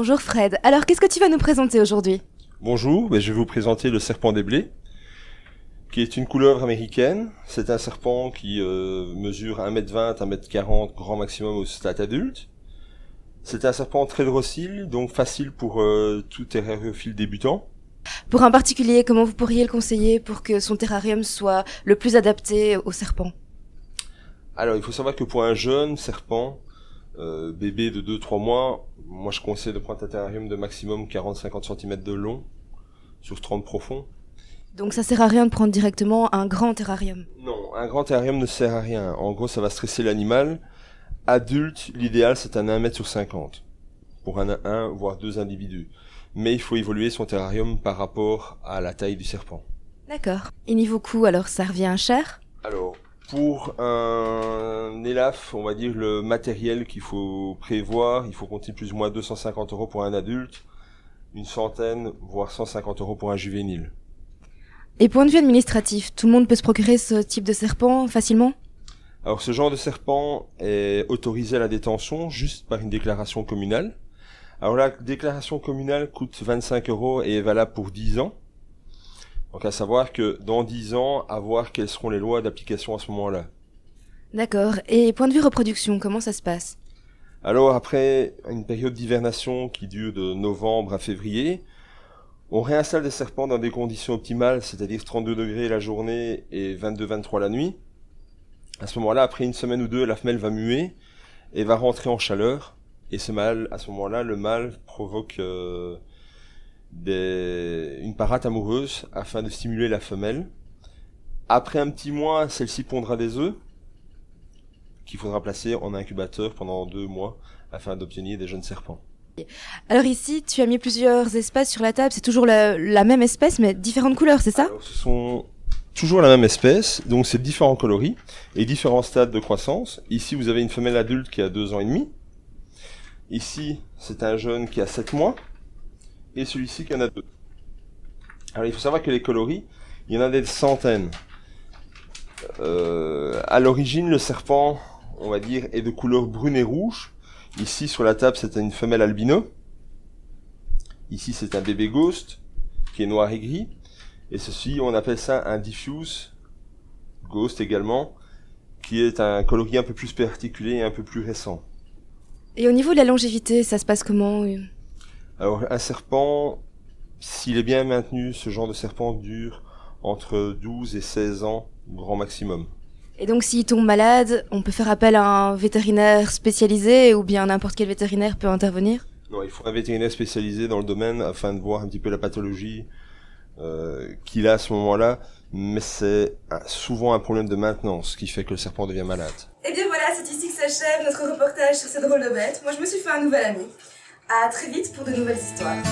Bonjour Fred, alors qu'est-ce que tu vas nous présenter aujourd'hui? Bonjour, je vais vous présenter le serpent des blés, qui est une couleuvre américaine. C'est un serpent qui mesure 1m20, 1m40, grand maximum au stade adulte. C'est un serpent très docile, donc facile pour tout terrariophile débutant. Pour un particulier, comment vous pourriez le conseiller pour que son terrarium soit le plus adapté au serpent? Alors, il faut savoir que pour un jeune serpent, bébé de 2-3 mois, moi je conseille de prendre un terrarium de maximum 40-50 cm de long, sur 30 profond. Donc ça sert à rien de prendre directement un grand terrarium? Non, un grand terrarium ne sert à rien. En gros, ça va stresser l'animal. Adulte, l'idéal c'est un 1m/50 pour un voire 2 individus. Mais il faut évoluer son terrarium par rapport à la taille du serpent. D'accord. Et niveau coût, alors ça revient cher? Alors, pour un élaf, on va dire le matériel qu'il faut prévoir, il faut compter plus ou moins 250 € pour un adulte, une centaine, voire 150 € pour un juvénile. Et point de vue administratif, tout le monde peut se procurer ce type de serpent facilement? Alors ce genre de serpent est autorisé à la détention juste par une déclaration communale. Alors la déclaration communale coûte 25 € et est valable pour 10 ans. Donc à savoir que dans 10 ans, à voir quelles seront les lois d'application à ce moment-là. D'accord. Et point de vue reproduction, comment ça se passe? Alors après une période d'hivernation qui dure de novembre à février, on réinstalle des serpents dans des conditions optimales, c'est-à-dire 32 degrés la journée et 22-23 la nuit. À ce moment-là, après une semaine ou deux, la femelle va muer et va rentrer en chaleur. Et ce mâle, à ce moment-là, le mâle provoque une parade amoureuse afin de stimuler la femelle. Après un petit mois, celle-ci pondra des œufs qu'il faudra placer en incubateur pendant 2 mois afin d'obtenir des jeunes serpents. Alors ici, tu as mis plusieurs espèces sur la table, c'est toujours la même espèce mais différentes couleurs, c'est ça? Alors, ce sont toujours la même espèce, donc c'est différents coloris et différents stades de croissance. Ici, vous avez une femelle adulte qui a 2 ans et demi. Ici, c'est un jeune qui a 7 mois. Et celui-ci qui en a 2. Alors, il faut savoir que les coloris, il y en a des centaines. À l'origine, le serpent, on va dire, est de couleur brune et rouge. Ici, sur la table, c'est une femelle albino. Ici, c'est un bébé ghost, qui est noir et gris. Et ceci, on appelle ça un diffuse ghost également, qui est un coloris un peu plus particulier et un peu plus récent. Et au niveau de la longévité, ça se passe comment? Alors, un serpent, s'il est bien maintenu, ce genre de serpent dure entre 12 et 16 ans, grand maximum. Et donc s'il tombe malade, on peut faire appel à un vétérinaire spécialisé ou bien n'importe quel vétérinaire peut intervenir? Non, il faut un vétérinaire spécialisé dans le domaine afin de voir un petit peu la pathologie qu'il a à ce moment-là, mais c'est souvent un problème de maintenance qui fait que le serpent devient malade. Et bien voilà, c'est ici que s'achève notre reportage sur ces drôles de bêtes. Moi je me suis fait un nouvel ami. À très vite pour de nouvelles histoires.